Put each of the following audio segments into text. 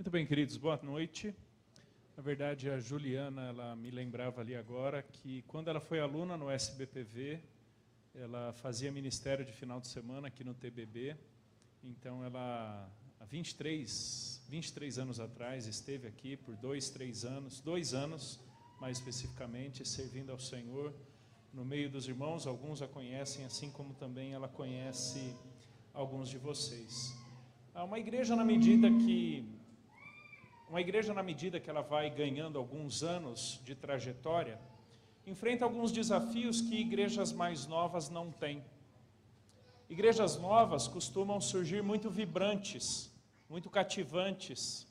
Muito bem, queridos, boa noite. Na verdade, a Juliana, ela me lembrava ali agora que quando ela foi aluna no SBPV, ela fazia ministério de final de semana aqui no TBB. Então, ela, há 23 anos atrás, esteve aqui por 2 anos, mais especificamente, servindo ao Senhor no meio dos irmãos. Alguns a conhecem, assim como também ela conhece alguns de vocês. Uma igreja, na medida que ela vai ganhando alguns anos de trajetória, enfrenta alguns desafios que igrejas mais novas não têm. Igrejas novas costumam surgir muito vibrantes, muito cativantes,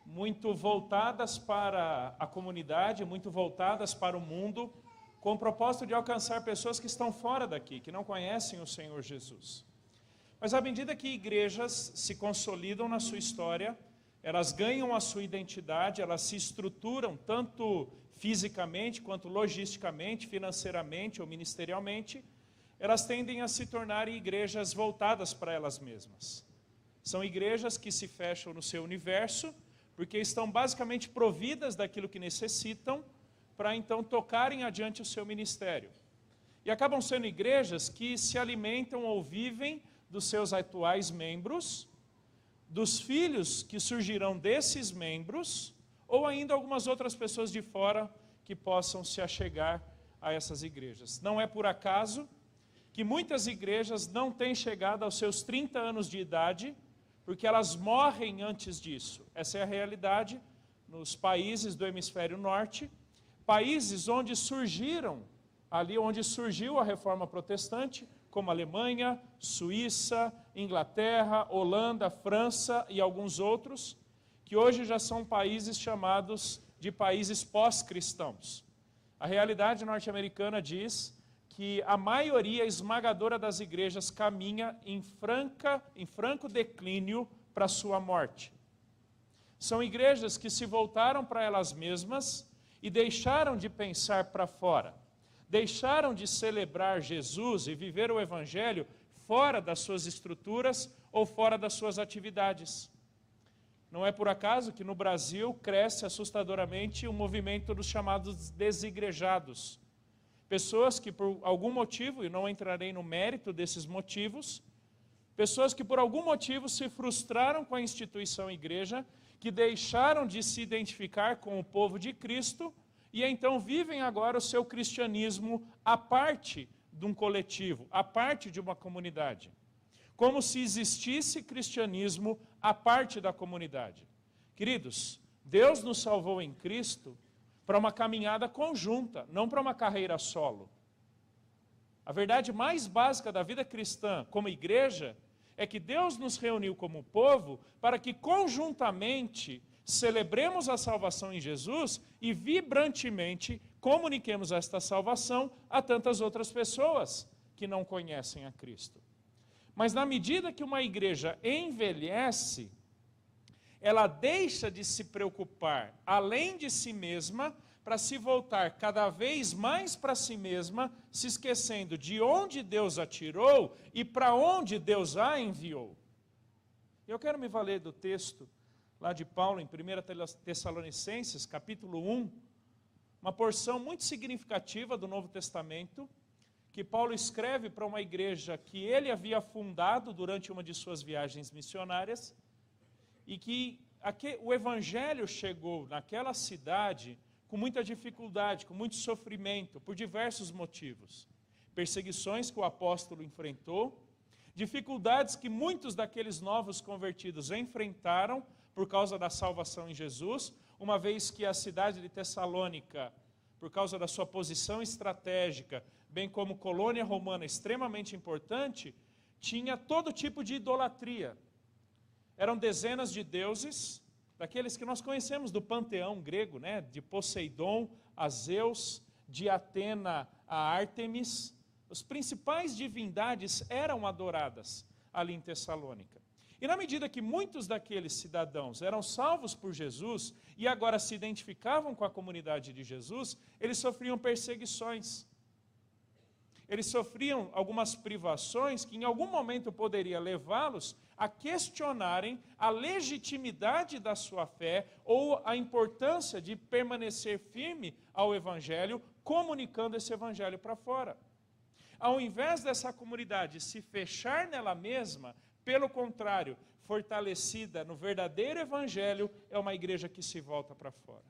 muito voltadas para a comunidade, muito voltadas para o mundo, com o propósito de alcançar pessoas que estão fora daqui, que não conhecem o Senhor Jesus. Mas à medida que igrejas se consolidam na sua história, elas ganham a sua identidade, elas se estruturam tanto fisicamente, quanto logisticamente, financeiramente ou ministerialmente, elas tendem a se tornar igrejas voltadas para elas mesmas. São igrejas que se fecham no seu universo, porque estão basicamente providas daquilo que necessitam, para então tocarem adiante o seu ministério. E acabam sendo igrejas que se alimentam ou vivem dos seus atuais membros, dos filhos que surgirão desses membros, ou ainda algumas outras pessoas de fora que possam se achegar a essas igrejas. Não é por acaso que muitas igrejas não têm chegado aos seus 30 anos de idade, porque elas morrem antes disso. Essa é a realidade nos países do hemisfério norte, países onde surgiram, ali onde surgiu a reforma protestante, como Alemanha, Suíça, Inglaterra, Holanda, França e alguns outros, que hoje já são países chamados de países pós-cristãos. A realidade norte-americana diz que a maioria esmagadora das igrejas caminha em franco declínio para a sua morte. São igrejas que se voltaram para elas mesmas e deixaram de pensar para fora. Deixaram de celebrar Jesus e viver o Evangelho fora das suas estruturas ou fora das suas atividades. Não é por acaso que no Brasil cresce assustadoramente o movimento dos chamados desigrejados. Pessoas que por algum motivo, e não entrarei no mérito desses motivos, pessoas que por algum motivo se frustraram com a instituição igreja, que deixaram de se identificar com o povo de Cristo, e então vivem agora o seu cristianismo à parte de um coletivo, à parte de uma comunidade. Como se existisse cristianismo à parte da comunidade. Queridos, Deus nos salvou em Cristo para uma caminhada conjunta, não para uma carreira solo. A verdade mais básica da vida cristã como igreja é que Deus nos reuniu como povo para que conjuntamente celebremos a salvação em Jesus e vibrantemente comuniquemos esta salvação a tantas outras pessoas que não conhecem a Cristo. Mas na medida que uma igreja envelhece, ela deixa de se preocupar além de si mesma para se voltar cada vez mais para si mesma, se esquecendo de onde Deus a tirou e para onde Deus a enviou. Eu quero me valer do texto lá de Paulo, em 1 Tessalonicenses, capítulo 1, uma porção muito significativa do Novo Testamento, que Paulo escreve para uma igreja que ele havia fundado durante uma de suas viagens missionárias, e que o Evangelho chegou naquela cidade com muita dificuldade, com muito sofrimento, por diversos motivos. Perseguições que o apóstolo enfrentou, dificuldades que muitos daqueles novos convertidos enfrentaram, por causa da salvação em Jesus, uma vez que a cidade de Tessalônica, por causa da sua posição estratégica, bem como colônia romana extremamente importante, tinha todo tipo de idolatria. Eram dezenas de deuses, daqueles que nós conhecemos do panteão grego, né? De Poseidon a Zeus, de Atena a Ártemis. As principais divindades eram adoradas ali em Tessalônica. E na medida que muitos daqueles cidadãos eram salvos por Jesus e agora se identificavam com a comunidade de Jesus, eles sofriam perseguições. eles sofriam algumas privações que em algum momento poderia levá-los a questionarem a legitimidade da sua fé ou a importância de permanecer firme ao Evangelho, comunicando esse Evangelho para fora. Ao invés dessa comunidade se fechar nela mesma, pelo contrário, fortalecida no verdadeiro Evangelho, é uma igreja que se volta para fora.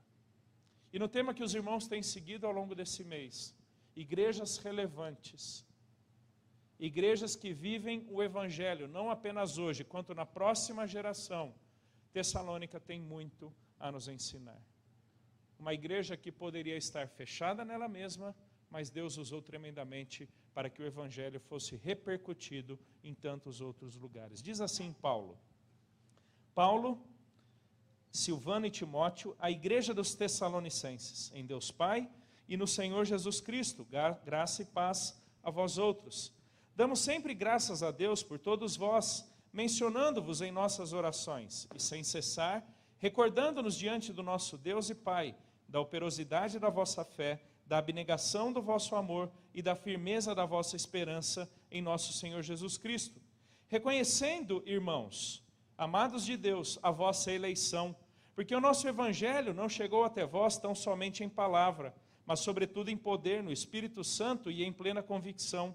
E no tema que os irmãos têm seguido ao longo desse mês, igrejas relevantes, igrejas que vivem o Evangelho, não apenas hoje, quanto na próxima geração, Tessalônica tem muito a nos ensinar. Uma igreja que poderia estar fechada nela mesma, mas Deus usou tremendamente para que o Evangelho fosse repercutido em tantos outros lugares. Diz assim Paulo, Silvano e Timóteo, a igreja dos Tessalonicenses, em Deus Pai e no Senhor Jesus Cristo, graça e paz a vós outros. Damos sempre graças a Deus por todos vós, mencionando-vos em nossas orações, e sem cessar, recordando-nos diante do nosso Deus e Pai, da operosidade da vossa fé, da abnegação do vosso amor e da firmeza da vossa esperança em nosso Senhor Jesus Cristo. Reconhecendo, irmãos, amados de Deus, a vossa eleição, porque o nosso Evangelho não chegou até vós tão somente em palavra, mas sobretudo em poder, no Espírito Santo e em plena convicção.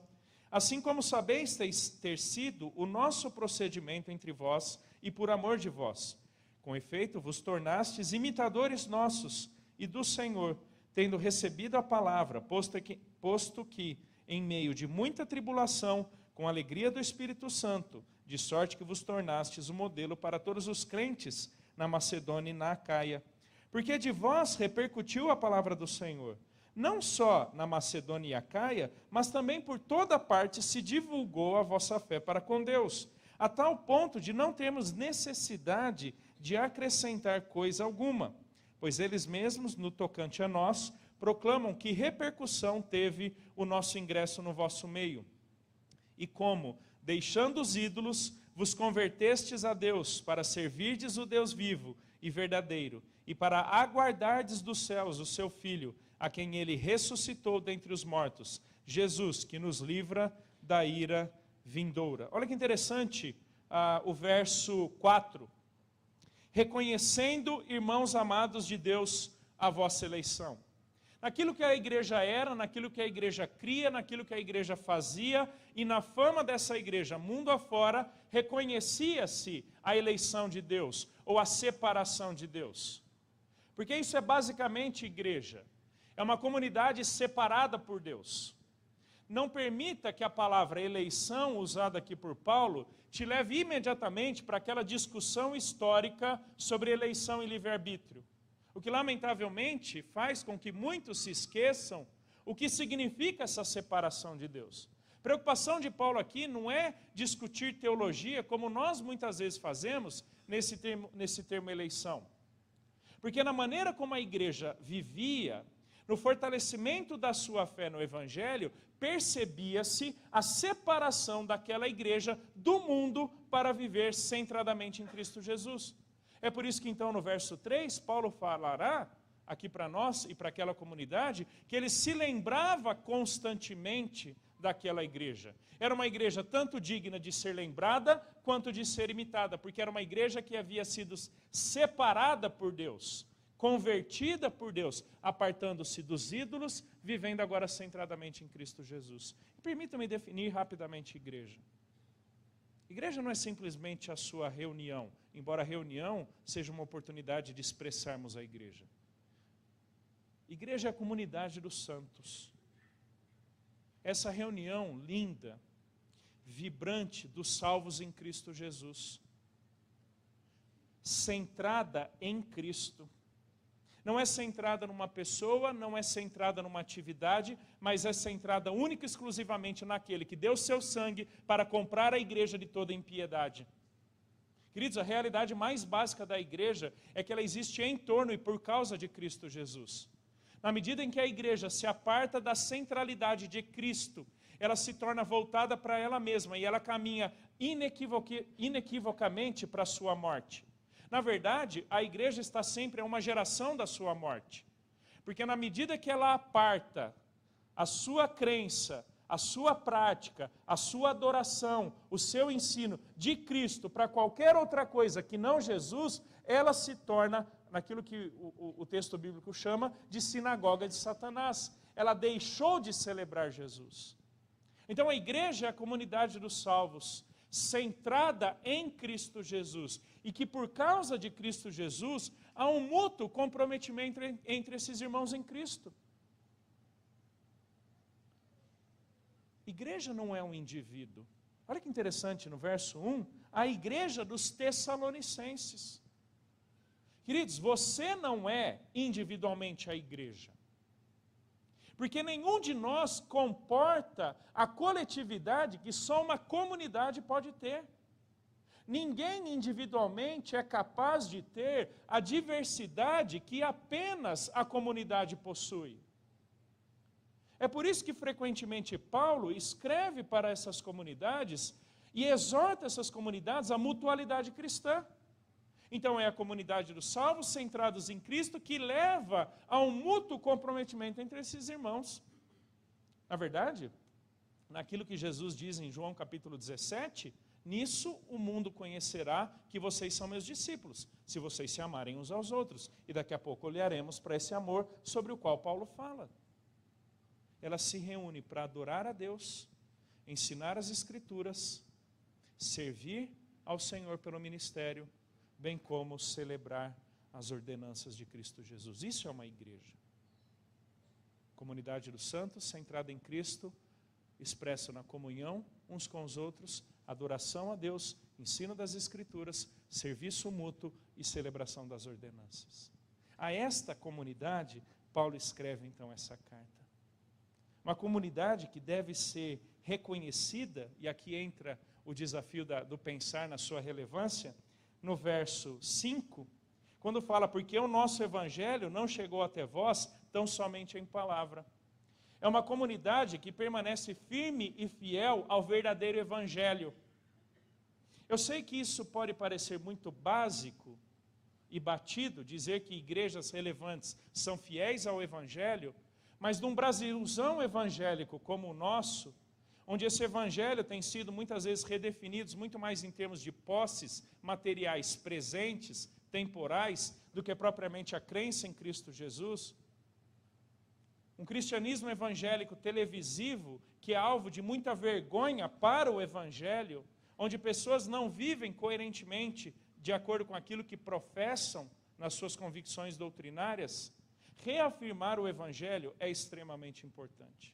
Assim como sabeis ter sido o nosso procedimento entre vós e por amor de vós. Com efeito, vos tornastes imitadores nossos e do Senhor, tendo recebido a palavra, posto que, em meio de muita tribulação, com a alegria do Espírito Santo, de sorte que vos tornastes o modelo para todos os crentes na Macedônia e na Acaia. Porque de vós repercutiu a palavra do Senhor, não só na Macedônia e Acaia, mas também por toda parte se divulgou a vossa fé para com Deus, a tal ponto de não termos necessidade de acrescentar coisa alguma, pois eles mesmos, no tocante a nós, proclamam que repercussão teve o nosso ingresso no vosso meio. E como, deixando os ídolos, vos convertestes a Deus, para servirdes o Deus vivo e verdadeiro, e para aguardardes dos céus o seu Filho, a quem ele ressuscitou dentre os mortos, Jesus, que nos livra da ira vindoura. Olha que interessante o verso 4. Reconhecendo, irmãos amados de Deus, a vossa eleição. Naquilo que a igreja era, naquilo que a igreja cria, naquilo que a igreja fazia, e na fama dessa igreja, mundo afora, reconhecia-se a eleição de Deus, ou a separação de Deus. Porque isso é basicamente igreja. É uma comunidade separada por Deus. Não permita que a palavra eleição, usada aqui por Paulo, te leve imediatamente para aquela discussão histórica sobre eleição e livre-arbítrio. O que, lamentavelmente, faz com que muitos se esqueçam o que significa essa separação de Deus. A preocupação de Paulo aqui não é discutir teologia, como nós muitas vezes fazemos nesse termo eleição. Porque na maneira como a igreja vivia, no fortalecimento da sua fé no Evangelho, percebia-se a separação daquela igreja do mundo para viver centradamente em Cristo Jesus. É por isso que então no verso 3, Paulo falará aqui para nós e para aquela comunidade, que ele se lembrava constantemente daquela igreja. Era uma igreja tanto digna de ser lembrada, quanto de ser imitada, porque era uma igreja que havia sido separada por Deus, convertida por Deus, apartando-se dos ídolos, vivendo agora centradamente em Cristo Jesus. Permita-me definir rapidamente igreja. Igreja não é simplesmente a sua reunião, embora a reunião seja uma oportunidade de expressarmos a igreja. Igreja é a comunidade dos santos. Essa reunião linda, vibrante dos salvos em Cristo Jesus, centrada em Cristo. Não é centrada numa pessoa, não é centrada numa atividade, mas é centrada única e exclusivamente naquele que deu seu sangue para comprar a igreja de toda impiedade. Queridos, a realidade mais básica da igreja é que ela existe em torno e por causa de Cristo Jesus. Na medida em que a igreja se aparta da centralidade de Cristo, ela se torna voltada para ela mesma e ela caminha inequivocamente para a sua morte. Na verdade, a igreja está sempre a uma geração da sua morte. Porque na medida que ela aparta a sua crença, a sua prática, a sua adoração, o seu ensino de Cristo para qualquer outra coisa que não Jesus, ela se torna naquilo que o texto bíblico chama de sinagoga de Satanás. Ela deixou de celebrar Jesus. Então a igreja é a comunidade dos salvos, centrada em Cristo Jesus, e que por causa de Cristo Jesus, há um mútuo comprometimento entre esses irmãos em Cristo. Igreja não é um indivíduo. Olha que interessante, no verso 1, a igreja dos Tessalonicenses. Queridos, você não é individualmente a igreja. Porque nenhum de nós comporta a coletividade que só uma comunidade pode ter. Ninguém individualmente é capaz de ter a diversidade que apenas a comunidade possui. É por isso que frequentemente Paulo escreve para essas comunidades e exorta essas comunidades à mutualidade cristã. Então é a comunidade dos salvos centrados em Cristo que leva a um mútuo comprometimento entre esses irmãos. Na verdade, naquilo que Jesus diz em João capítulo 17, nisso o mundo conhecerá que vocês são meus discípulos, se vocês se amarem uns aos outros. E daqui a pouco olharemos para esse amor sobre o qual Paulo fala. Ela se reúne para adorar a Deus, ensinar as Escrituras, servir ao Senhor pelo ministério, bem como celebrar as ordenanças de Cristo Jesus. Isso é uma igreja. Comunidade dos santos, centrada em Cristo, expressa na comunhão uns com os outros, adoração a Deus, ensino das Escrituras, serviço mútuo e celebração das ordenanças. A esta comunidade, Paulo escreve então essa carta. Uma comunidade que deve ser reconhecida, e aqui entra o desafio do pensar na sua relevância, no verso 5, quando fala, porque o nosso evangelho não chegou até vós tão somente em palavra. É uma comunidade que permanece firme e fiel ao verdadeiro evangelho. Eu sei que isso pode parecer muito básico e batido, dizer que igrejas relevantes são fiéis ao evangelho, mas num Brasilzão evangélico como o nosso, onde esse evangelho tem sido muitas vezes redefinido muito mais em termos de posses materiais presentes, temporais, do que propriamente a crença em Cristo Jesus, um cristianismo evangélico televisivo que é alvo de muita vergonha para o evangelho, onde pessoas não vivem coerentemente de acordo com aquilo que professam nas suas convicções doutrinárias, reafirmar o evangelho é extremamente importante.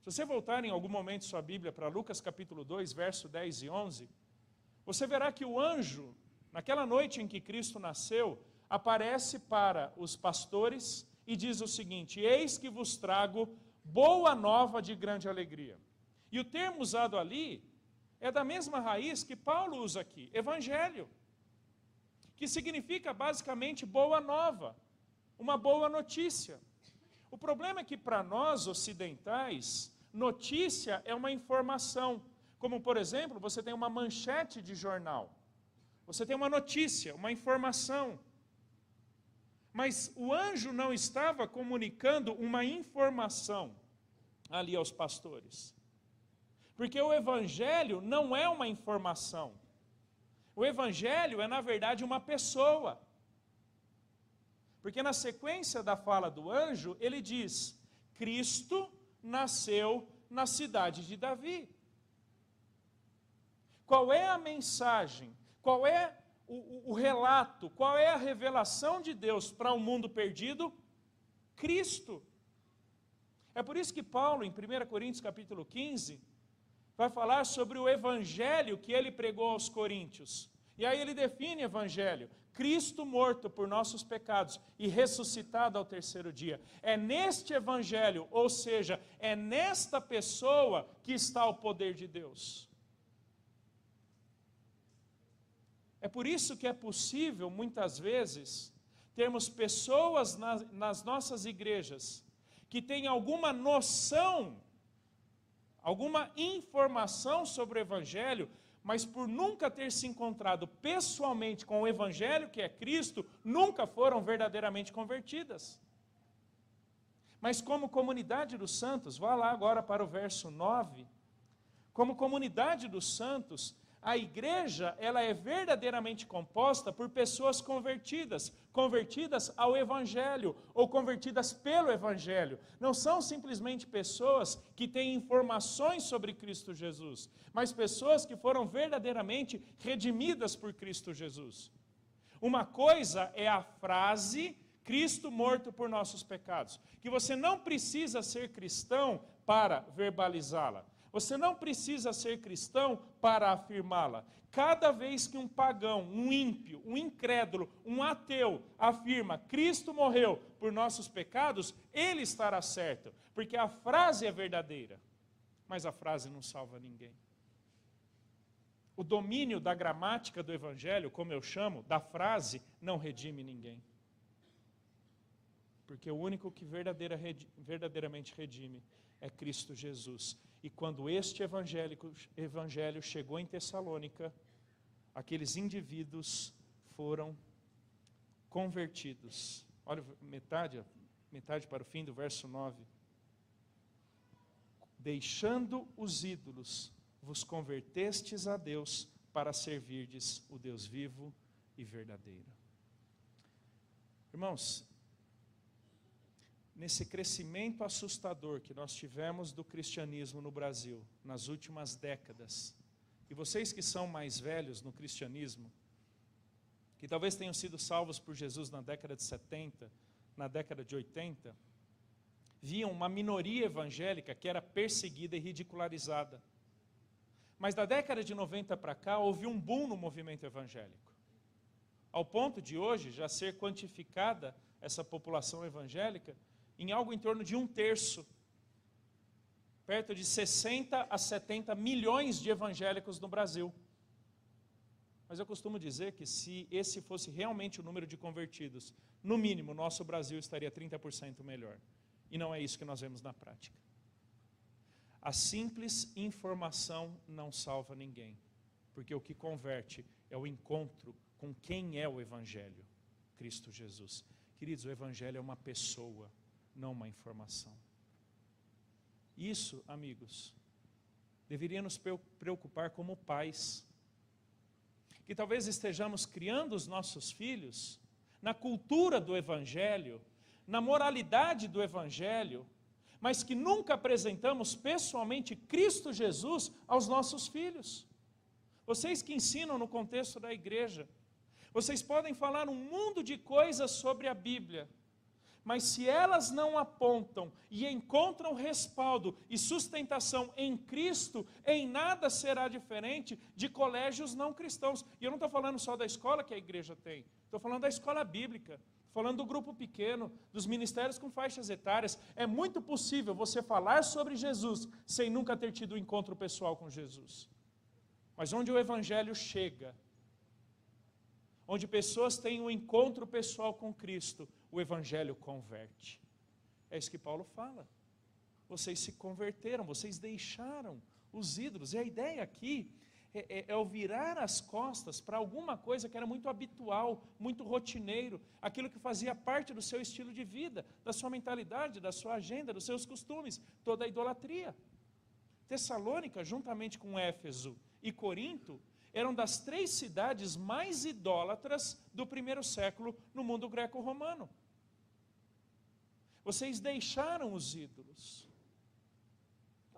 Se você voltar em algum momento sua Bíblia para Lucas capítulo 2, verso 10 e 11, você verá que o anjo, naquela noite em que Cristo nasceu, aparece para os pastores e diz o seguinte: eis que vos trago boa nova de grande alegria. E o termo usado ali é da mesma raiz que Paulo usa aqui, evangelho, que significa basicamente boa nova, uma boa notícia. O problema é que para nós ocidentais, notícia é uma informação. Como, por exemplo, você tem uma manchete de jornal. Você tem uma notícia, uma informação. Mas o anjo não estava comunicando uma informação ali aos pastores. Porque o evangelho não é uma informação. O evangelho é, na verdade, uma pessoa. Porque na sequência da fala do anjo, ele diz: Cristo nasceu na cidade de Davi. Qual é a mensagem? Qual é o relato? Qual é a revelação de Deus para o mundo perdido? Cristo. É por isso que Paulo, em 1 Coríntios capítulo 15, vai falar sobre o evangelho que ele pregou aos coríntios. E aí ele define evangelho: Cristo morto por nossos pecados e ressuscitado ao terceiro dia. É neste evangelho, ou seja, é nesta pessoa que está o poder de Deus. É por isso que é possível, muitas vezes, termos pessoas nas nossas igrejas que têm alguma noção, alguma informação sobre o evangelho, mas por nunca ter se encontrado pessoalmente com o evangelho que é Cristo, nunca foram verdadeiramente convertidas. Mas como comunidade dos santos, vá lá agora para o verso 9. Como comunidade dos santos, a igreja, ela é verdadeiramente composta por pessoas convertidas ao Evangelho, ou convertidas pelo Evangelho. Não são simplesmente pessoas que têm informações sobre Cristo Jesus, mas pessoas que foram verdadeiramente redimidas por Cristo Jesus. Uma coisa é a frase, Cristo morto por nossos pecados, que você não precisa ser cristão para verbalizá-la. Você não precisa ser cristão para afirmá-la. Cada vez que um pagão, um ímpio, um incrédulo, um ateu afirma Cristo morreu por nossos pecados, ele estará certo, porque a frase é verdadeira, mas a frase não salva ninguém. O domínio da gramática do Evangelho, como eu chamo, da frase, não redime ninguém. Porque o único que verdadeiramente redime é Cristo Jesus. E quando este evangelho chegou em Tessalônica, aqueles indivíduos foram convertidos. Olha, metade para o fim do verso 9. Deixando os ídolos, vos convertestes a Deus para servirdes o Deus vivo e verdadeiro. Irmãos, nesse crescimento assustador que nós tivemos do cristianismo no Brasil, nas últimas décadas, e vocês que são mais velhos no cristianismo, que talvez tenham sido salvos por Jesus na década de 70, na década de 80, viam uma minoria evangélica que era perseguida e ridicularizada. Mas da década de 90 para cá, houve um boom no movimento evangélico. Ao ponto de hoje já ser quantificada essa população evangélica em algo em torno de 1/3, perto de 60 a 70 milhões de evangélicos no Brasil. Mas eu costumo dizer que se esse fosse realmente o número de convertidos, no mínimo, nosso Brasil estaria 30% melhor. E não é isso que nós vemos na prática. A simples informação não salva ninguém, porque o que converte é o encontro com quem é o Evangelho, Cristo Jesus. Queridos, o Evangelho é uma pessoa, não uma informação. Isso, amigos, deveria nos preocupar como pais, que talvez estejamos criando os nossos filhos na cultura do Evangelho, na moralidade do Evangelho, mas que nunca apresentamos pessoalmente Cristo Jesus aos nossos filhos. Vocês que ensinam no contexto da igreja, vocês podem falar um mundo de coisas sobre a Bíblia, mas se elas não apontam e encontram respaldo e sustentação em Cristo, em nada será diferente de colégios não cristãos. E eu não estou falando só da escola que a igreja tem, estou falando da escola bíblica, falando do grupo pequeno, dos ministérios com faixas etárias. É muito possível você falar sobre Jesus sem nunca ter tido um encontro pessoal com Jesus. Mas onde o Evangelho chega, onde pessoas têm um encontro pessoal com Cristo, o Evangelho converte. É isso que Paulo fala. Vocês se converteram, vocês deixaram os ídolos. E a ideia aqui é o virar as costas para alguma coisa que era muito habitual, muito rotineiro, aquilo que fazia parte do seu estilo de vida, da sua mentalidade, da sua agenda, dos seus costumes, toda a idolatria. Tessalônica, juntamente com Éfeso e Corinto, eram das 3 cidades mais idólatras do primeiro século no mundo greco-romano. Vocês deixaram os ídolos.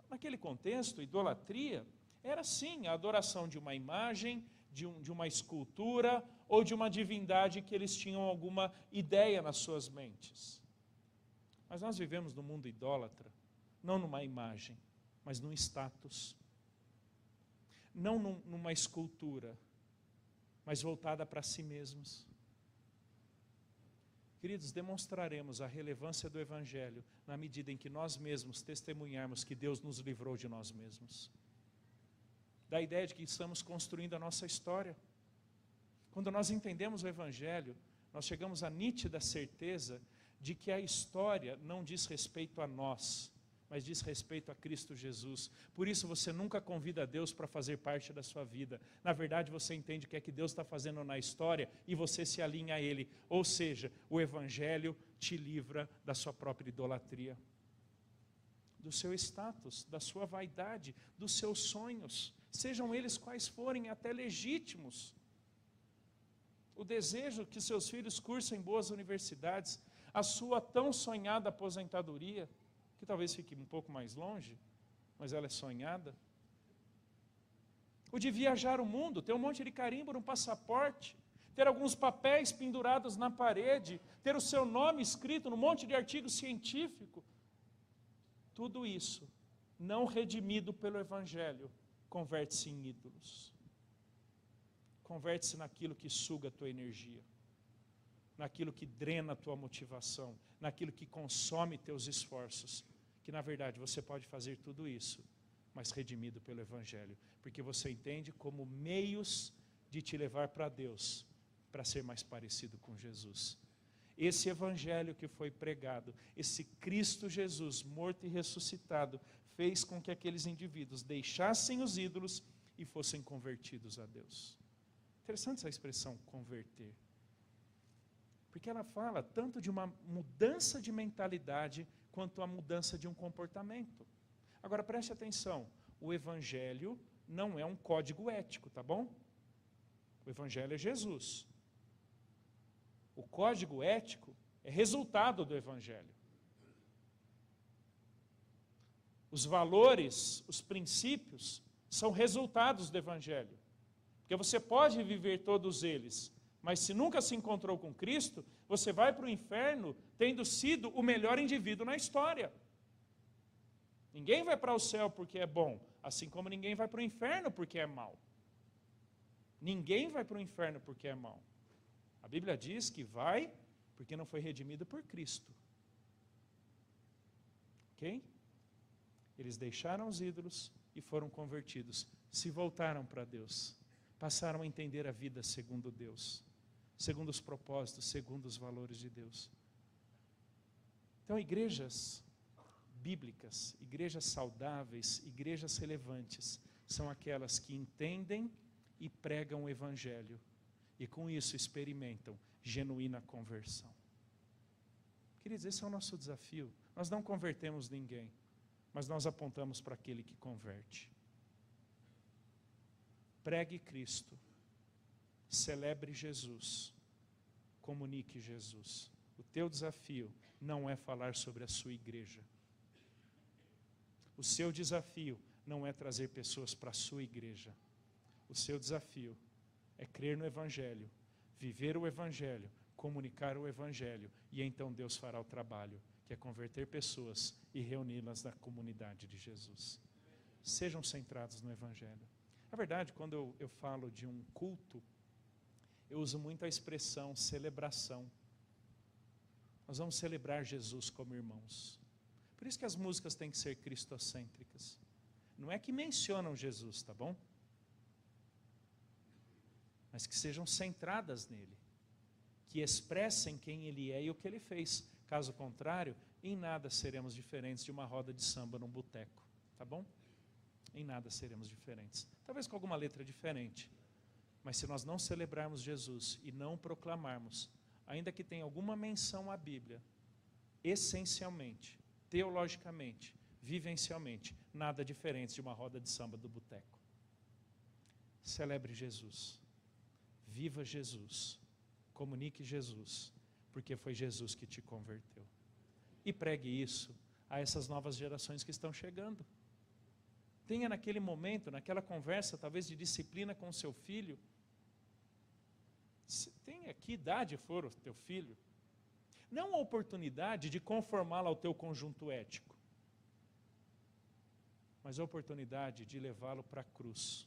Naquele contexto, idolatria era sim a adoração de uma imagem, de uma escultura ou de uma divindade que eles tinham alguma ideia nas suas mentes. Mas nós vivemos num mundo idólatra, não numa imagem, mas num status. Não numa escultura, mas voltada para si mesmos. Queridos, demonstraremos a relevância do Evangelho na medida em que nós mesmos testemunharmos que Deus nos livrou de nós mesmos. Da ideia de que estamos construindo a nossa história. Quando nós entendemos o Evangelho, nós chegamos à nítida certeza de que a história não diz respeito a nós, mas diz respeito a Cristo Jesus. Por isso você nunca convida Deus para fazer parte da sua vida. Na verdade, você entende o que é que Deus está fazendo na história e você se alinha a Ele. Ou seja, o Evangelho te livra da sua própria idolatria, do seu status, da sua vaidade, dos seus sonhos, sejam eles quais forem, até legítimos. O desejo que seus filhos cursem boas universidades, a sua tão sonhada aposentadoria, que talvez fique um pouco mais longe, mas ela é sonhada. O de viajar o mundo, ter um monte de carimbo no passaporte, ter alguns papéis pendurados na parede, ter o seu nome escrito num monte de artigo científico. Tudo isso, não redimido pelo Evangelho, converte-se em ídolos. Converte-se naquilo que suga a tua energia, naquilo que drena a tua motivação, naquilo que consome teus esforços, que na verdade você pode fazer tudo isso, mas redimido pelo Evangelho, porque você entende como meios de te levar para Deus, para ser mais parecido com Jesus. Esse Evangelho que foi pregado, esse Cristo Jesus, morto e ressuscitado, fez com que aqueles indivíduos deixassem os ídolos e fossem convertidos a Deus. Interessante essa expressão, converter. Porque ela fala tanto de uma mudança de mentalidade, quanto a mudança de um comportamento. Agora preste atenção, o Evangelho não é um código ético, tá bom? O Evangelho é Jesus. O código ético é resultado do Evangelho. Os valores, os princípios, são resultados do Evangelho. Porque você pode viver todos eles, mas se nunca se encontrou com Cristo, você vai para o inferno tendo sido o melhor indivíduo na história. Ninguém vai para o céu porque é bom, assim como ninguém vai para o inferno porque é mau. Ninguém vai para o inferno porque é mau. A Bíblia diz que vai porque não foi redimido por Cristo. Ok? Eles deixaram os ídolos e foram convertidos. Se voltaram para Deus. Passaram a entender a vida segundo Deus. Segundo os propósitos, segundo os valores de Deus. Então, igrejas bíblicas, igrejas saudáveis, igrejas relevantes, são aquelas que entendem e pregam o Evangelho. E com isso experimentam genuína conversão. Queridos, esse é o nosso desafio. Nós não convertemos ninguém, mas nós apontamos para aquele que converte. Pregue Cristo, celebre Jesus, comunique Jesus. O teu desafio não é falar sobre a sua igreja. O seu desafio não é trazer pessoas para a sua igreja. O seu desafio é crer no Evangelho, viver o Evangelho, comunicar o Evangelho, e então Deus fará o trabalho, que é converter pessoas e reuni-las na comunidade de Jesus. Sejam centrados no Evangelho. Na verdade, quando eu falo de um culto, eu uso muito a expressão celebração. Nós vamos celebrar Jesus como irmãos. Por isso que as músicas têm que ser cristocêntricas. Não é que mencionam Jesus, tá bom? Mas que sejam centradas nele, que expressem quem ele é e o que ele fez. Caso contrário, em nada seremos diferentes de uma roda de samba num boteco, tá bom? Em nada seremos diferentes. Talvez com alguma letra diferente, mas se nós não celebrarmos Jesus e não proclamarmos, ainda que tenha alguma menção à Bíblia, essencialmente, teologicamente, vivencialmente, nada diferente de uma roda de samba do boteco. Celebre Jesus. Viva Jesus, comunique Jesus, porque foi Jesus que te converteu. E pregue isso a essas novas gerações que estão chegando. Tenha naquele momento, naquela conversa, talvez de disciplina com o seu filho, tenha que idade for o teu filho, não a oportunidade de conformá-lo ao teu conjunto ético, mas a oportunidade de levá-lo para a cruz,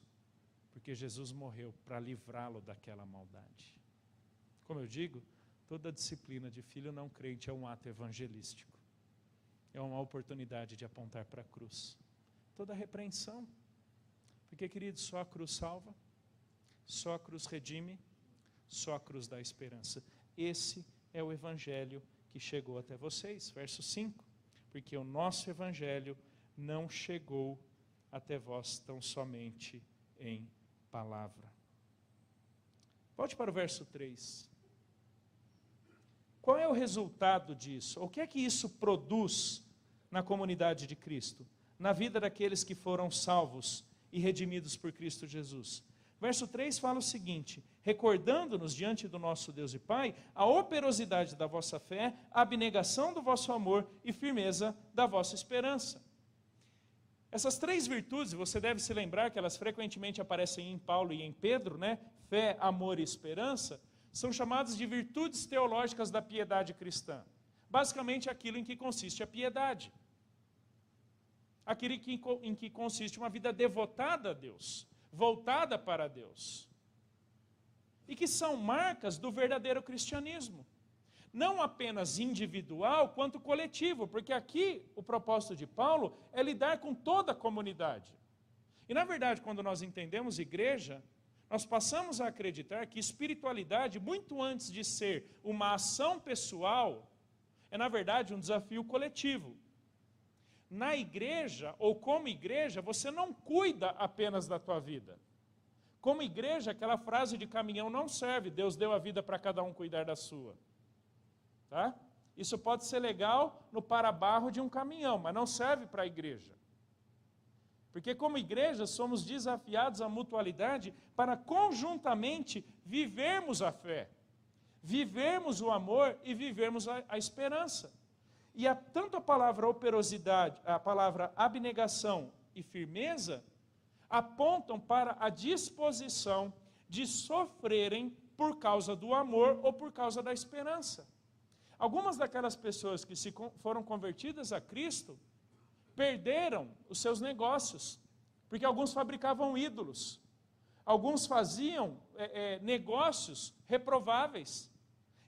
porque Jesus morreu para livrá-lo daquela maldade. Como eu digo, toda disciplina de filho não crente é um ato evangelístico. É uma oportunidade de apontar para a cruz. Toda repreensão. Porque, queridos, só a cruz salva, só a cruz redime, só a cruz dá esperança. Esse é o Evangelho que chegou até vocês. Verso 5. porque o nosso evangelho não chegou até vós tão somente em palavra. Volte para o verso 3. Qual é o resultado disso? O que é que isso produz na comunidade de Cristo? Na vida daqueles que foram salvos e redimidos por Cristo Jesus. Verso 3 fala o seguinte: recordando-nos diante do nosso Deus e Pai a operosidade da vossa fé, a abnegação do vosso amor e firmeza da vossa esperança. Essas três virtudes, você deve se lembrar que elas frequentemente aparecem em Paulo e em Pedro, né? Fé, amor e esperança, são chamadas de virtudes teológicas da piedade cristã. Basicamente aquilo em que consiste a piedade. Aquilo em que consiste uma vida devotada a Deus, voltada para Deus. E que são marcas do verdadeiro cristianismo. Não apenas individual, quanto coletivo, porque aqui o propósito de Paulo é lidar com toda a comunidade. E na verdade, quando nós entendemos igreja, nós passamos a acreditar que espiritualidade, muito antes de ser uma ação pessoal, é na verdade um desafio coletivo. Na igreja, ou como igreja, você não cuida apenas da tua vida. Como igreja, aquela frase de caminhão não serve, Deus deu a vida para cada um cuidar da sua. Tá? Isso pode ser legal no para-barro de um caminhão, mas não serve para a igreja. Porque como igreja somos desafiados à mutualidade para conjuntamente vivermos a fé, vivermos o amor e vivermos a esperança. E tanto a palavra operosidade, a palavra abnegação e firmeza apontam para a disposição de sofrerem por causa do amor ou por causa da esperança. Algumas daquelas pessoas que foram convertidas a Cristo perderam os seus negócios, porque alguns fabricavam ídolos, alguns faziam negócios reprováveis,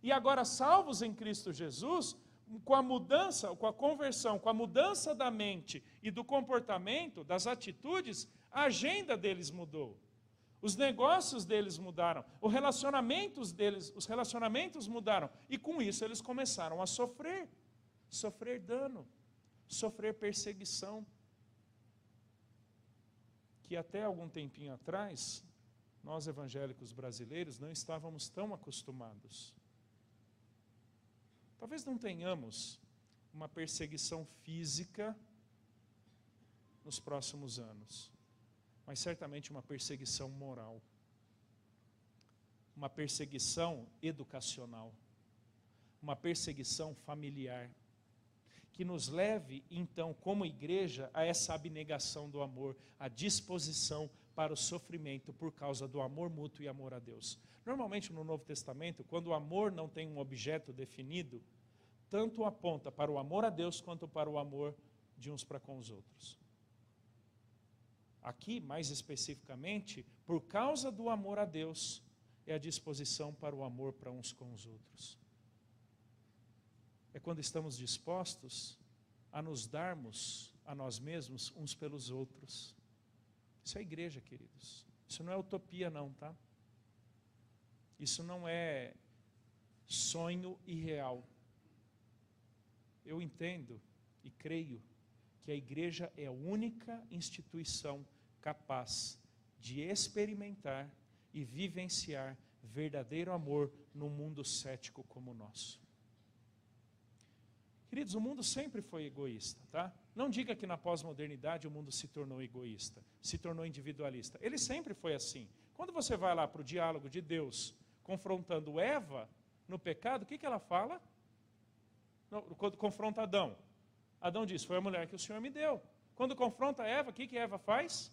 e agora salvos em Cristo Jesus, com a mudança, com a conversão, com a mudança da mente e do comportamento, das atitudes, a agenda deles mudou. Os negócios deles mudaram, os relacionamentos mudaram, e com isso eles começaram a sofrer dano, sofrer perseguição, que até algum tempinho atrás, nós evangélicos brasileiros não estávamos tão acostumados. Talvez não tenhamos uma perseguição física nos próximos anos, mas certamente uma perseguição moral, uma perseguição educacional, uma perseguição familiar, que nos leve, então, como igreja, a essa abnegação do amor, a disposição para o sofrimento por causa do amor mútuo e amor a Deus. Normalmente, no Novo Testamento, quando o amor não tem um objeto definido, tanto aponta para o amor a Deus, quanto para o amor de uns para com os outros. Aqui, mais especificamente, por causa do amor a Deus, é a disposição para o amor para uns com os outros. É quando estamos dispostos a nos darmos a nós mesmos uns pelos outros. Isso é igreja, queridos. Isso não é utopia não, tá? Isso não é sonho irreal. Eu entendo e creio que a igreja é a única instituição capaz de experimentar e vivenciar verdadeiro amor num mundo cético como o nosso. Queridos, o mundo sempre foi egoísta, tá? Não diga que na pós-modernidade o mundo se tornou egoísta, se tornou individualista. Ele sempre foi assim. Quando você vai lá para o diálogo de Deus, confrontando Eva no pecado, o que ela fala? Quando confronta Adão, Adão diz, foi a mulher que o Senhor me deu. Quando confronta Eva, o que Eva faz?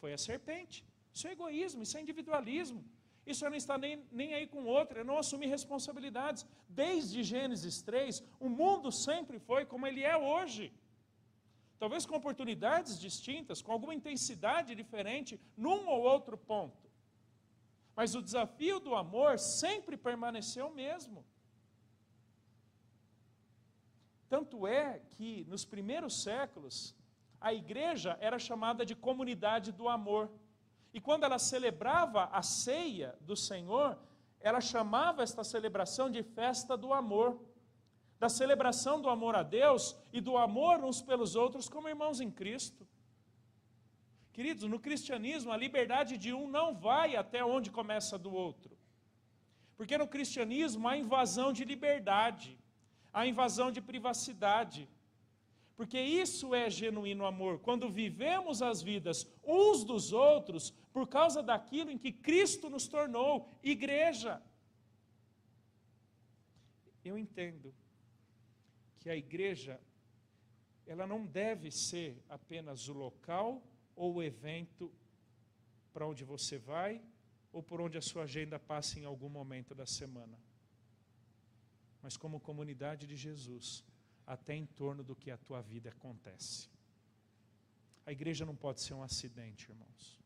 Foi a serpente. Isso é egoísmo, isso é individualismo. Isso é não estar nem aí com o outro, é não assumir responsabilidades. Desde Gênesis 3, o mundo sempre foi como ele é hoje. Talvez com oportunidades distintas, com alguma intensidade diferente, num ou outro ponto. Mas o desafio do amor sempre permaneceu o mesmo. Tanto é que, nos primeiros séculos, a igreja era chamada de comunidade do amor. E quando ela celebrava a ceia do Senhor, ela chamava esta celebração de festa do amor. da celebração do amor a Deus e do amor uns pelos outros como irmãos em Cristo. Queridos, no cristianismo a liberdade de um não vai até onde começa a do outro. Porque no cristianismo há invasão de liberdade, há invasão de privacidade. Porque isso é genuíno amor, quando vivemos as vidas uns dos outros por causa daquilo em que Cristo nos tornou, igreja. Eu entendo que a igreja, ela não deve ser apenas o local ou o evento para onde você vai ou por onde a sua agenda passa em algum momento da semana. Mas como comunidade de Jesus, até em torno do que a tua vida acontece. A igreja não pode ser um acidente, irmãos.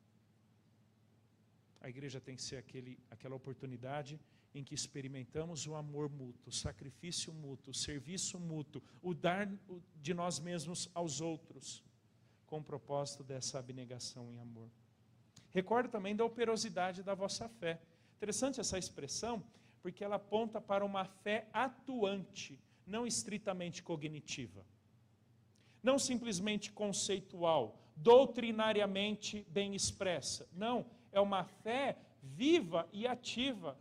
A igreja tem que ser aquela oportunidade em que experimentamos o amor mútuo, o sacrifício mútuo, o serviço mútuo, o dar de nós mesmos aos outros, com o propósito dessa abnegação em amor. Recordo também da operosidade da vossa fé. Interessante essa expressão, porque ela aponta para uma fé atuante, não estritamente cognitiva. Não simplesmente conceitual, doutrinariamente bem expressa. Não, é uma fé viva e ativa.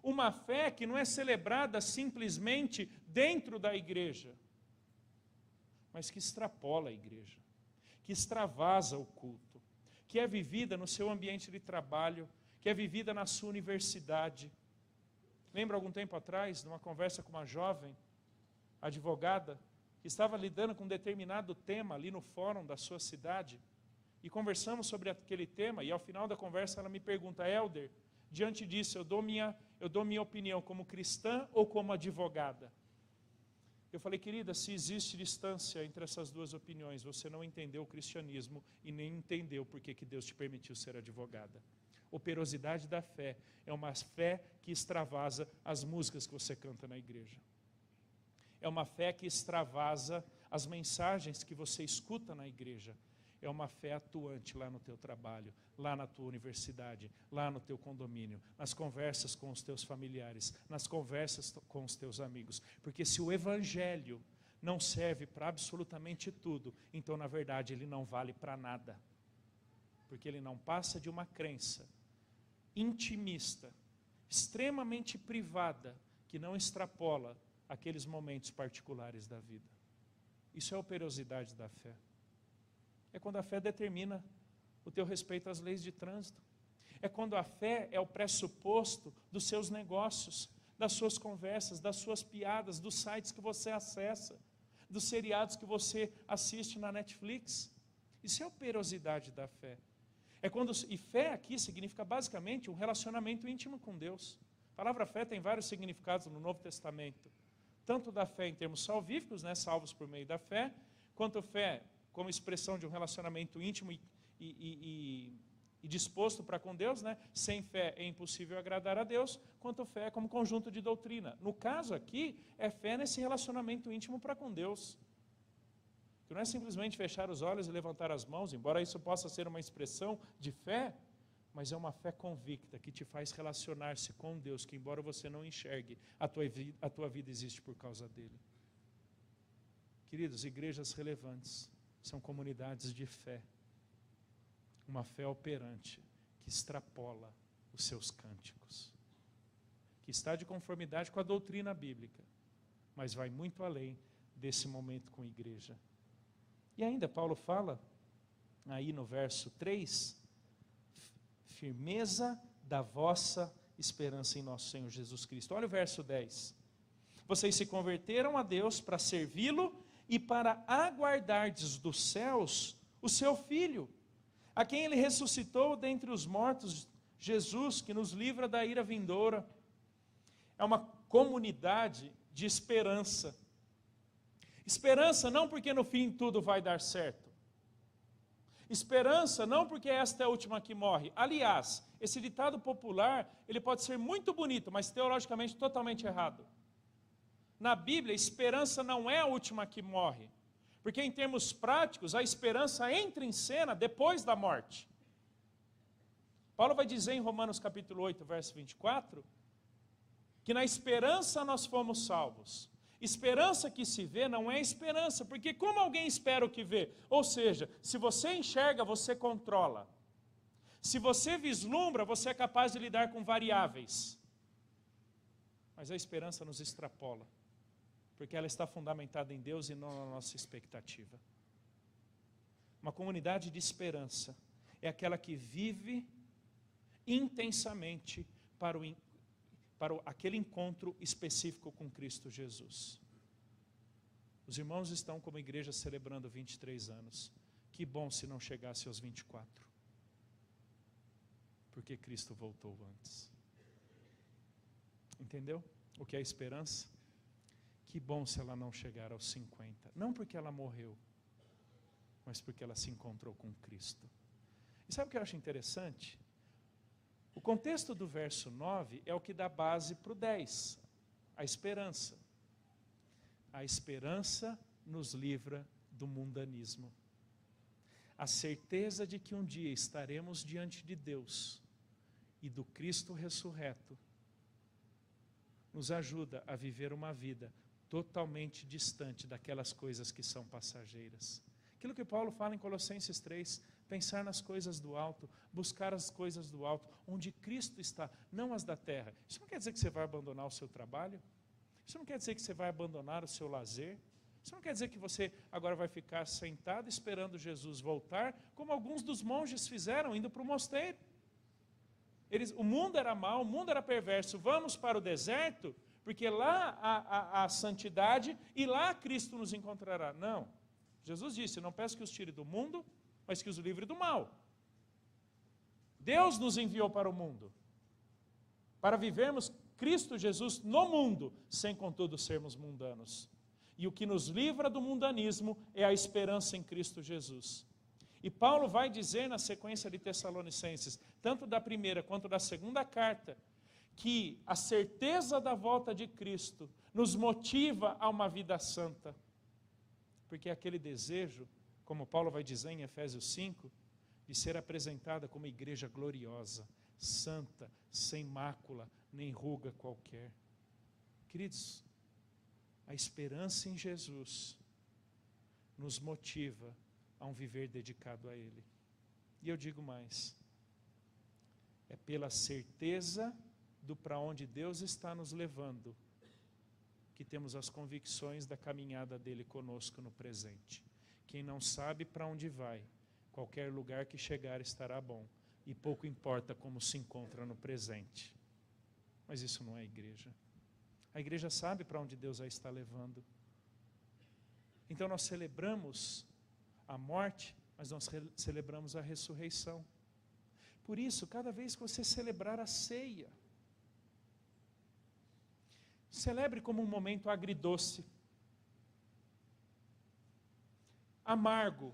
Uma fé que não é celebrada simplesmente dentro da igreja, mas que extrapola a igreja, que extravasa o culto, que é vivida no seu ambiente de trabalho, que é vivida na sua universidade. Lembro algum tempo atrás, numa conversa com uma jovem advogada, que estava lidando com um determinado tema ali no fórum da sua cidade, e conversamos sobre aquele tema, e ao final da conversa ela me pergunta: Helder, diante disso eu dou minha opinião como cristã ou como advogada? Eu falei: querida, se existe distância entre essas duas opiniões, você não entendeu o cristianismo e nem entendeu por que Deus te permitiu ser advogada. Operosidade da fé é uma fé que extravasa as músicas que você canta na igreja. É uma fé que extravasa as mensagens que você escuta na igreja. É uma fé atuante lá no teu trabalho, lá na tua universidade, lá no teu condomínio, nas conversas com os teus familiares, nas conversas com os teus amigos. Porque se o evangelho não serve para absolutamente tudo, então na verdade ele não vale para nada. Porque ele não passa de uma crença intimista, extremamente privada, que não extrapola aqueles momentos particulares da vida. Isso é a operosidade da fé. É quando a fé determina o teu respeito às leis de trânsito. É quando a fé é o pressuposto dos seus negócios, das suas conversas, das suas piadas, dos sites que você acessa, dos seriados que você assiste na Netflix. Isso é a operosidade da fé. E fé aqui significa basicamente um relacionamento íntimo com Deus. A palavra fé tem vários significados no Novo Testamento. Tanto da fé em termos salvíficos, né, salvos por meio da fé, quanto fé como expressão de um relacionamento íntimo e disposto para com Deus, né? Sem fé é impossível agradar a Deus, quanto fé como conjunto de doutrina. No caso aqui, é fé nesse relacionamento íntimo para com Deus. Que não é simplesmente fechar os olhos e levantar as mãos, embora isso possa ser uma expressão de fé, mas é uma fé convicta que te faz relacionar-se com Deus, que embora você não enxergue, a tua vida existe por causa dele. Queridos, igrejas relevantes são comunidades de fé, uma fé operante que extrapola os seus cânticos, que está de conformidade com a doutrina bíblica, mas vai muito além desse momento com a igreja. E ainda Paulo fala, aí no verso 3, firmeza da vossa esperança em nosso Senhor Jesus Cristo. Olha o verso 10. Vocês se converteram a Deus para servi-lo e para aguardardes dos céus o seu Filho, a quem ele ressuscitou dentre os mortos, Jesus, que nos livra da ira vindoura. É uma comunidade de esperança. Esperança não porque no fim tudo vai dar certo. Esperança não porque esta é a última que morre. Aliás, esse ditado popular, ele pode ser muito bonito, mas teologicamente totalmente errado. Na Bíblia, esperança não é a última que morre. Porque em termos práticos, a esperança entra em cena depois da morte. Paulo vai dizer em Romanos capítulo 8, verso 24, que na esperança nós fomos salvos. Esperança que se vê não é esperança, porque como alguém espera o que vê? Ou seja, se você enxerga, você controla. Se você vislumbra, você é capaz de lidar com variáveis. Mas a esperança nos extrapola, porque ela está fundamentada em Deus e não na nossa expectativa. Uma comunidade de esperança é aquela que vive intensamente para aquele encontro específico com Cristo Jesus. Os irmãos estão como igreja celebrando 23 anos. Que bom se não chegasse aos 24. Porque Cristo voltou antes. Entendeu o que é esperança? Que bom se ela não chegar aos 50. Não porque ela morreu, mas porque ela se encontrou com Cristo. E sabe o que eu acho interessante? O contexto do verso 9 é o que dá base para o 10, a esperança. A esperança nos livra do mundanismo. A certeza de que um dia estaremos diante de Deus e do Cristo ressurreto nos ajuda a viver uma vida totalmente distante daquelas coisas que são passageiras. Aquilo que Paulo fala em Colossenses 3, pensar nas coisas do alto, buscar as coisas do alto, onde Cristo está, não as da terra. Isso não quer dizer que você vai abandonar o seu trabalho? Isso não quer dizer que você vai abandonar o seu lazer? Isso não quer dizer que você agora vai ficar sentado esperando Jesus voltar, como alguns dos monges fizeram, indo para o mosteiro. O mundo era mau, o mundo era perverso, vamos para o deserto, porque lá há a santidade e lá Cristo nos encontrará. Não, Jesus disse, não peço que os tire do mundo, mas que os livre do mal. Deus nos enviou para o mundo, para vivermos Cristo Jesus no mundo, sem contudo sermos mundanos. E o que nos livra do mundanismo é a esperança em Cristo Jesus. E Paulo vai dizer na sequência de Tessalonicenses, tanto da primeira quanto da segunda carta, que a certeza da volta de Cristo nos motiva a uma vida santa. Porque aquele desejo, como Paulo vai dizer em Efésios 5, de ser apresentada como igreja gloriosa, santa, sem mácula, nem ruga qualquer. Queridos, a esperança em Jesus nos motiva a um viver dedicado a Ele. E eu digo mais, é pela certeza do para onde Deus está nos levando, que temos as convicções da caminhada dele conosco no presente. Quem não sabe para onde vai, qualquer lugar que chegar estará bom, e pouco importa como se encontra no presente. Mas isso não é igreja. A igreja sabe para onde Deus a está levando. Então nós celebramos a morte, mas nós celebramos a ressurreição. Por isso, cada vez que você celebrar a ceia, celebre como um momento agridoce, amargo,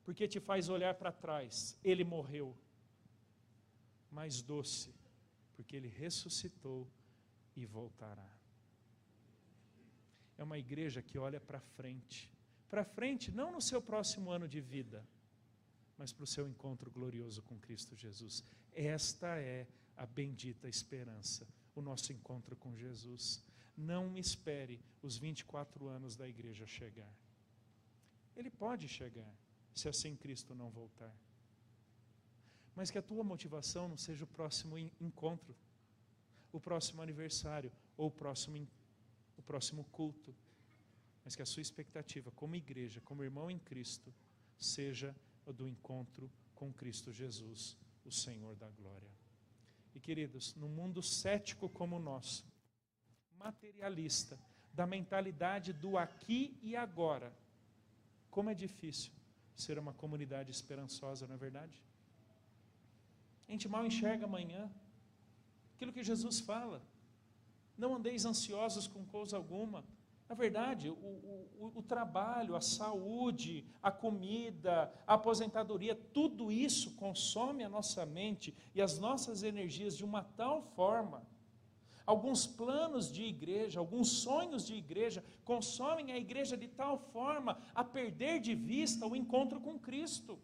porque te faz olhar para trás, ele morreu, mas doce, porque ele ressuscitou e voltará. É uma igreja que olha para frente, não no seu próximo ano de vida, mas para o seu encontro glorioso com Cristo Jesus. Esta é a bendita esperança, o nosso encontro com Jesus. Não espere os 24 anos da igreja chegar. Ele pode chegar, se assim Cristo não voltar. Mas que a tua motivação não seja o próximo encontro, o próximo aniversário, ou o próximo culto. Mas que a sua expectativa como igreja, como irmão em Cristo, seja a do encontro com Cristo Jesus, o Senhor da glória. E queridos, num mundo cético como o nosso, materialista, da mentalidade do aqui e agora, como é difícil ser uma comunidade esperançosa, não é verdade? A gente mal enxerga amanhã. Aquilo que Jesus fala, não andeis ansiosos com coisa alguma. Na verdade, o trabalho, a saúde, a comida, a aposentadoria, tudo isso consome a nossa mente e as nossas energias de uma tal forma. Alguns planos de igreja, alguns sonhos de igreja, consomem a igreja de tal forma a perder de vista o encontro com Cristo.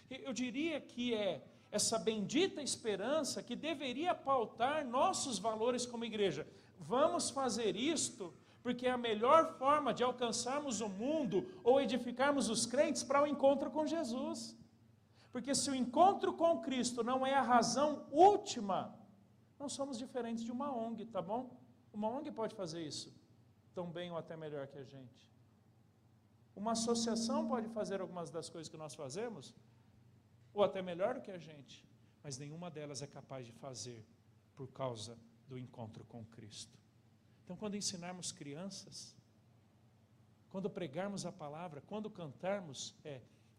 Eu diria que é essa bendita esperança que deveria pautar nossos valores como igreja. Vamos fazer isto porque é a melhor forma de alcançarmos o mundo ou edificarmos os crentes para o encontro com Jesus. Porque se o encontro com Cristo não é a razão última, não somos diferentes de uma ONG, tá bom? Uma ONG pode fazer isso tão bem ou até melhor que a gente. Uma associação pode fazer algumas das coisas que nós fazemos, ou até melhor do que a gente, mas nenhuma delas é capaz de fazer por causa do encontro com Cristo. Então, quando ensinarmos crianças, quando pregarmos a palavra, quando cantarmos,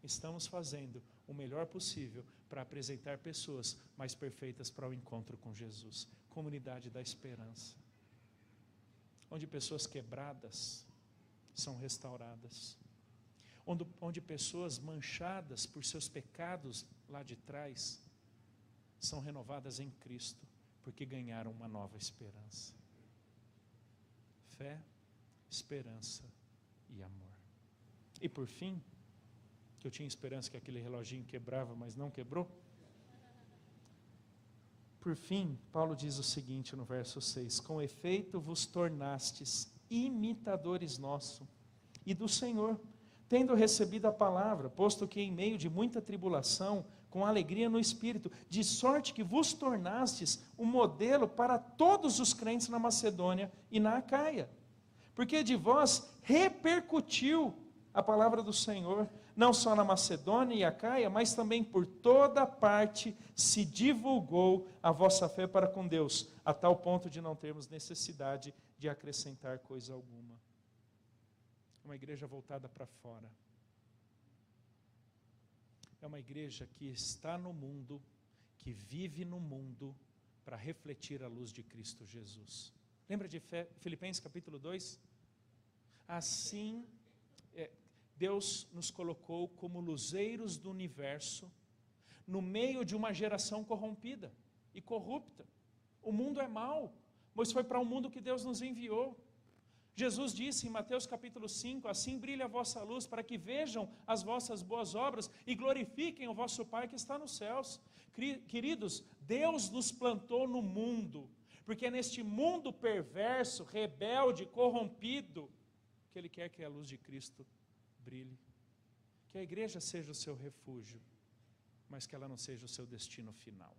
estamos fazendo o melhor possível para apresentar pessoas mais perfeitas para o encontro com Jesus. Comunidade da esperança, onde pessoas quebradas são restauradas, onde pessoas manchadas por seus pecados lá de trás são renovadas em Cristo, porque ganharam uma nova esperança. Fé, esperança e amor. E por fim, que eu tinha esperança que aquele reloginho quebrava, mas não quebrou. Por fim, Paulo diz o seguinte no verso 6: com efeito vos tornastes imitadores nosso e do Senhor, tendo recebido a palavra, posto que em meio de muita tribulação, com alegria no Espírito, de sorte que vos tornastes um modelo para todos os crentes na Macedônia e na Acaia. Porque de vós repercutiu a palavra do Senhor, não só na Macedônia e Acaia, mas também por toda parte se divulgou a vossa fé para com Deus, a tal ponto de não termos necessidade de acrescentar coisa alguma. Uma igreja voltada para fora. É uma igreja que está no mundo, que vive no mundo, para refletir a luz de Cristo Jesus. Lembra de Filipenses capítulo 2? Assim, Deus nos colocou como luzeiros do universo, no meio de uma geração corrompida e corrupta. O mundo é mau, mas foi para o mundo que Deus nos enviou. Jesus disse em Mateus capítulo 5, assim brilha a vossa luz, para que vejam as vossas boas obras e glorifiquem o vosso Pai que está nos céus. Queridos, Deus nos plantou no mundo, porque é neste mundo perverso, rebelde, corrompido, que Ele quer que a luz de Cristo brilhe. Que a igreja seja o seu refúgio, mas que ela não seja o seu destino final.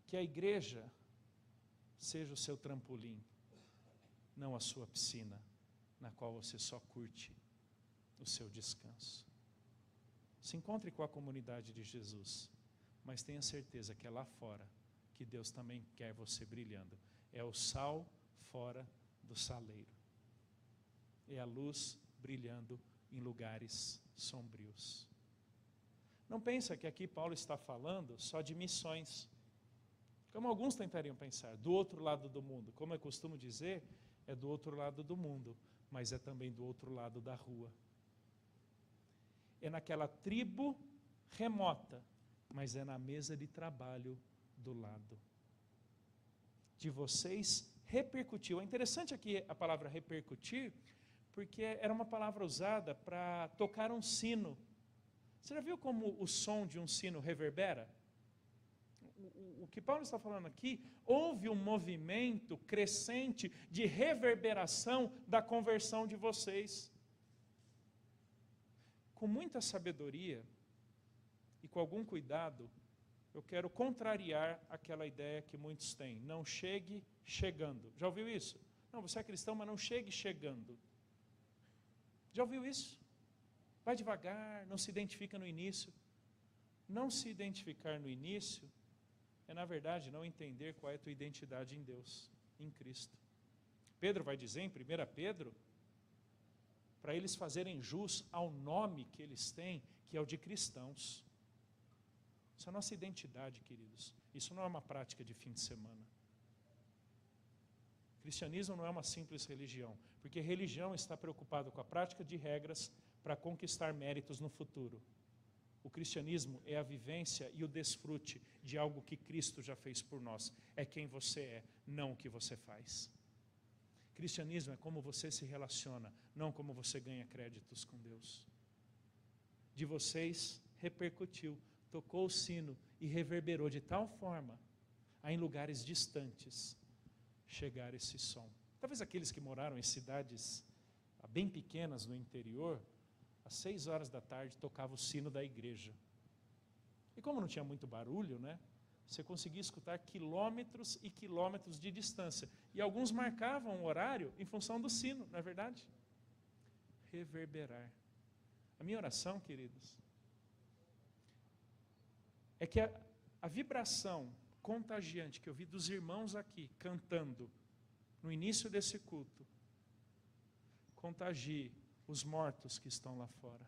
Que a igreja seja o seu trampolim, não a sua piscina, na qual você só curte o seu descanso. Se encontre com a comunidade de Jesus, mas tenha certeza que é lá fora que Deus também quer você brilhando. É o sal fora do saleiro. É a luz brilhando em lugares sombrios. Não pensa que aqui Paulo está falando só de missões, como alguns tentariam pensar, do outro lado do mundo. Como eu costumo dizer, é do outro lado do mundo, mas é também do outro lado da rua. É naquela tribo remota, mas é na mesa de trabalho do lado. De vocês repercutiu. É interessante aqui a palavra repercutir, porque era uma palavra usada para tocar um sino. Você já viu como o som de um sino reverbera? O que Paulo está falando aqui, houve um movimento crescente de reverberação da conversão de vocês. Com muita sabedoria e com algum cuidado, eu quero contrariar aquela ideia que muitos têm. Não chegue chegando. Já ouviu isso? Não, você é cristão, mas não chegue chegando. Já ouviu isso? Vai devagar, não se identifica no início. Não se identificar no início é, na verdade, não entender qual é a tua identidade em Deus, em Cristo. Pedro vai dizer em 1 Pedro, para eles fazerem jus ao nome que eles têm, que é o de cristãos. Isso é a nossa identidade, queridos. Isso não é uma prática de fim de semana. Cristianismo não é uma simples religião, porque religião está preocupado com a prática de regras para conquistar méritos no futuro. O cristianismo é a vivência e o desfrute de algo que Cristo já fez por nós. É quem você é, não o que você faz. Cristianismo é como você se relaciona, não como você ganha créditos com Deus. De vocês repercutiu, tocou o sino e reverberou de tal forma a em lugares distantes chegar esse som. Talvez aqueles que moraram em cidades bem pequenas no interior, às 6 horas da tarde tocava o sino da igreja. E como não tinha muito barulho, né? Você conseguia escutar quilômetros e quilômetros de distância. E alguns marcavam o horário em função do sino, não é verdade? Reverberar. A minha oração, queridos, é que a vibração contagiante que eu vi dos irmãos aqui cantando no início desse culto contagie os mortos que estão lá fora.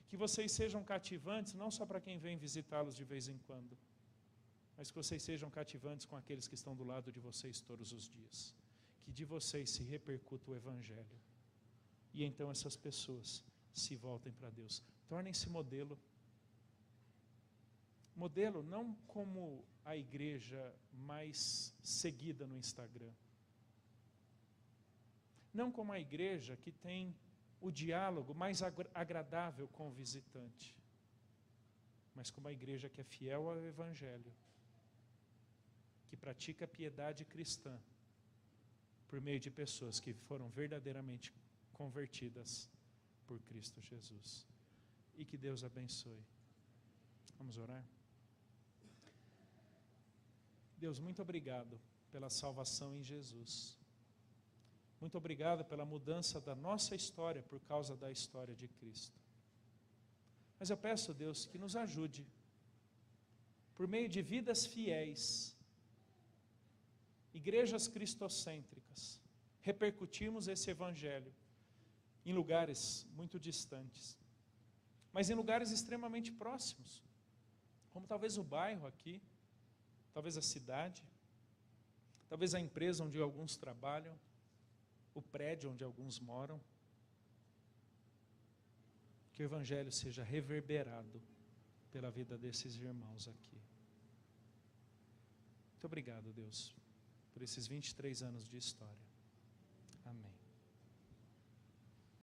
Que vocês sejam cativantes não só para quem vem visitá-los de vez em quando, mas que vocês sejam cativantes com aqueles que estão do lado de vocês todos os dias. Que de vocês se repercuta o Evangelho. E então essas pessoas se voltem para Deus. Tornem-se modelo. Modelo não como a igreja mais seguida no Instagram. Não como a igreja que tem o diálogo mais agradável com o visitante. Mas como a igreja que é fiel ao Evangelho. Que pratica a piedade cristã. Por meio de pessoas que foram verdadeiramente convertidas por Cristo Jesus. E que Deus abençoe. Vamos orar? Deus, muito obrigado pela salvação em Jesus. Muito obrigado pela mudança da nossa história por causa da história de Cristo. Mas eu peço, Deus, que nos ajude, por meio de vidas fiéis, igrejas cristocêntricas, repercutirmos esse Evangelho em lugares muito distantes, mas em lugares extremamente próximos, como talvez o bairro aqui, talvez a cidade, talvez a empresa onde alguns trabalham, o prédio onde alguns moram. Que o Evangelho seja reverberado pela vida desses irmãos aqui. Muito obrigado, Deus, por esses 23 anos de história.